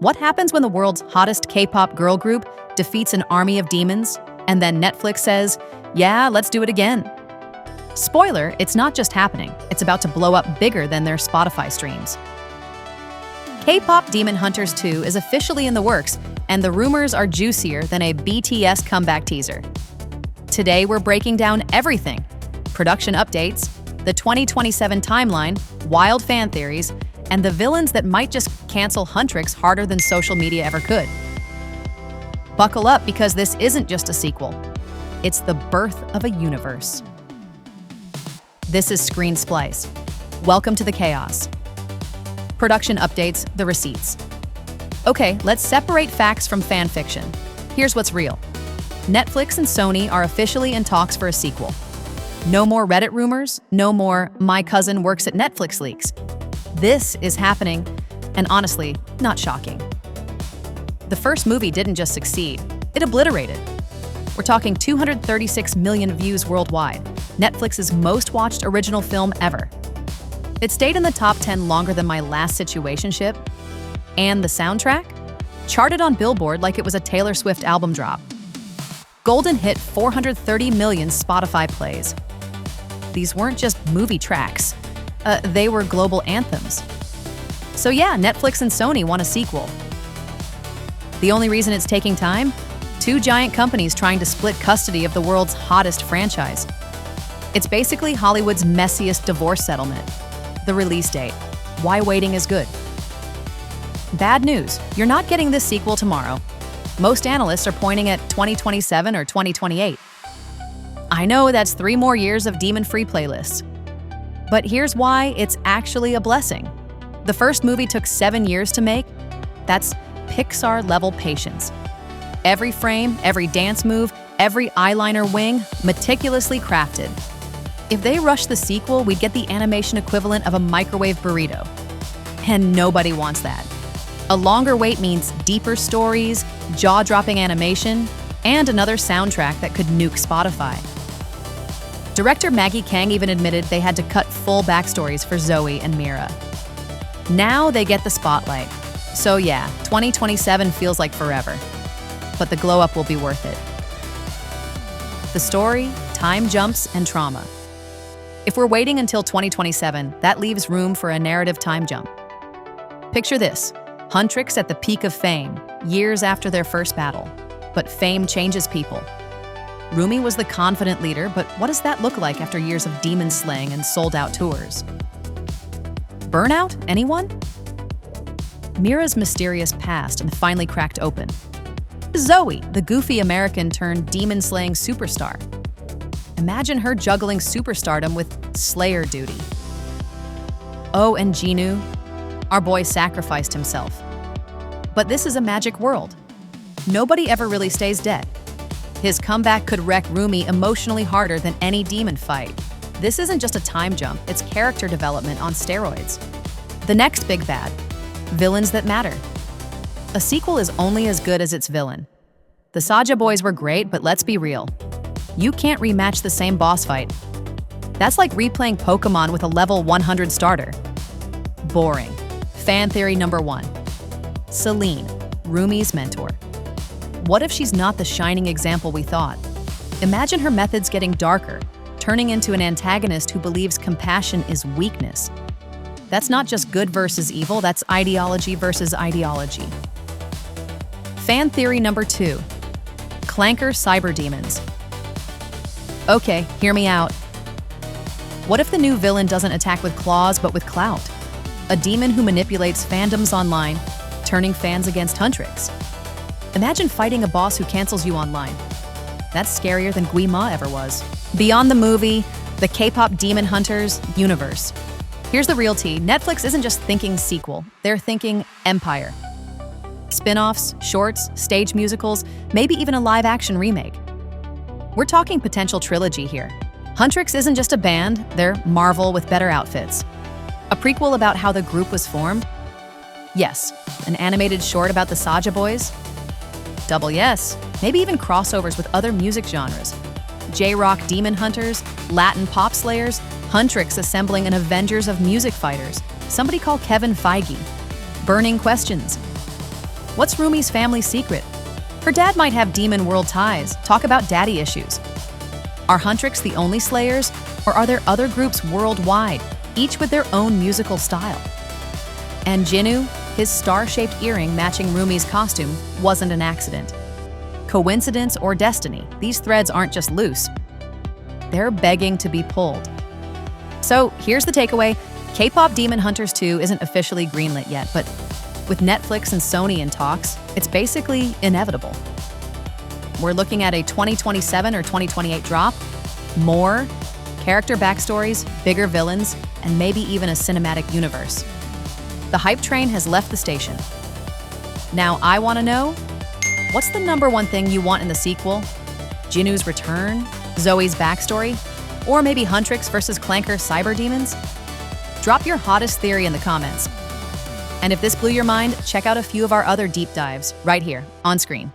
What happens when the world's hottest K-pop girl group defeats an army of demons, and then Netflix says, yeah, let's do it again? Spoiler, it's not just happening, it's about to blow up bigger than their Spotify streams. K-pop Demon Hunters 2 is officially in the works, and the rumors are juicier than a BTS comeback teaser. Today we're breaking down everything: production updates, the 2027 timeline, wild fan theories, and the villains that might just cancel Huntrix harder than social media ever could. Buckle up, because this isn't just a sequel. It's the birth of a universe. This is ScreenSplice. Welcome to the chaos. Production updates, the receipts. Okay, let's separate facts from fan fiction. Here's what's real. Netflix and Sony are officially in talks for a sequel. No more Reddit rumors, no more "my cousin works at Netflix" leaks. This is happening, and honestly, not shocking. The first movie didn't just succeed, it obliterated. We're talking 236 million views worldwide, Netflix's most watched original film ever. It stayed in the top 10 longer than my last situationship, and the soundtrack charted on Billboard like it was a Taylor Swift album drop. Golden hit 430 million Spotify plays. These weren't just movie tracks. They were global anthems. So yeah, Netflix and Sony want a sequel. The only reason it's taking time? Two giant companies trying to split custody of the world's hottest franchise. It's basically Hollywood's messiest divorce settlement. The release date. Why waiting is good. Bad news, you're not getting this sequel tomorrow. Most analysts are pointing at 2027 or 2028. I know that's 3 more years of demon-free playlists. But here's why it's actually a blessing. The first movie took 7 years to make. That's Pixar-level patience. Every frame, every dance move, every eyeliner wing, meticulously crafted. If they rushed the sequel, we'd get the animation equivalent of a microwave burrito. And nobody wants that. A longer wait means deeper stories, jaw-dropping animation, and another soundtrack that could nuke Spotify. Director Maggie Kang even admitted they had to cut full backstories for Zoey and Mira. Now they get the spotlight. So yeah, 2027 feels like forever. But the glow-up will be worth it. The story, time jumps, and trauma. If we're waiting until 2027, that leaves room for a narrative time jump. Picture this: Huntrix at the peak of fame, years after their first battle. But fame changes people. Rumi was the confident leader, but what does that look like after years of demon slaying and sold-out tours? Burnout? Anyone? Mira's mysterious past and finally cracked open. Zoey, the goofy American turned demon-slaying superstar. Imagine her juggling superstardom with slayer duty. Oh, and Jinu, our boy sacrificed himself. But this is a magic world. Nobody ever really stays dead. His comeback could wreck Rumi emotionally harder than any demon fight. This isn't just a time jump, it's character development on steroids. The next big bad: villains that matter. A sequel is only as good as its villain. The Saja boys were great, but let's be real. You can't rematch the same boss fight. That's like replaying Pokemon with a level 100 starter. Boring. Fan theory number 1. Celine, Rumi's mentor. What if she's not the shining example we thought? Imagine her methods getting darker, turning into an antagonist who believes compassion is weakness. That's not just good versus evil, that's ideology versus ideology. Fan theory number 2. Clanker Cyber Demons. Okay, hear me out. What if the new villain doesn't attack with claws, but with clout? A demon who manipulates fandoms online, turning fans against Huntrix. Imagine fighting a boss who cancels you online. That's scarier than Guima ever was. Beyond the movie, the K-pop Demon Hunters universe. Here's the real tea: Netflix isn't just thinking sequel, they're thinking empire. Spinoffs, shorts, stage musicals, maybe even a live-action remake. We're talking potential trilogy here. Huntrix isn't just a band, they're Marvel with better outfits. A prequel about how the group was formed? Yes. An animated short about the Saja boys? Double yes. Maybe even crossovers with other music genres. J-rock demon hunters, Latin pop slayers, Huntrix assembling an Avengers of music fighters. Somebody call Kevin Feige. Burning questions. What's Rumi's family secret? Her dad might have demon world ties. Talk about daddy issues. Are Huntrix the only slayers, or are there other groups worldwide, each with their own musical style? And Jinu, his star-shaped earring matching Rumi's costume, wasn't an accident. Coincidence or destiny, these threads aren't just loose. They're begging to be pulled. So here's the takeaway. K-pop Demon Hunters 2 isn't officially greenlit yet, but with Netflix and Sony in talks, it's basically inevitable. We're looking at a 2027 or 2028 drop, more character backstories, bigger villains, and maybe even a cinematic universe. The hype train has left the station. Now I want to know, what's the #1 thing you want in the sequel? Jinu's return? Zoey's backstory? Or maybe Huntrix versus Clanker Cyber Demons? Drop your hottest theory in the comments. And if this blew your mind, check out a few of our other deep dives right here on screen.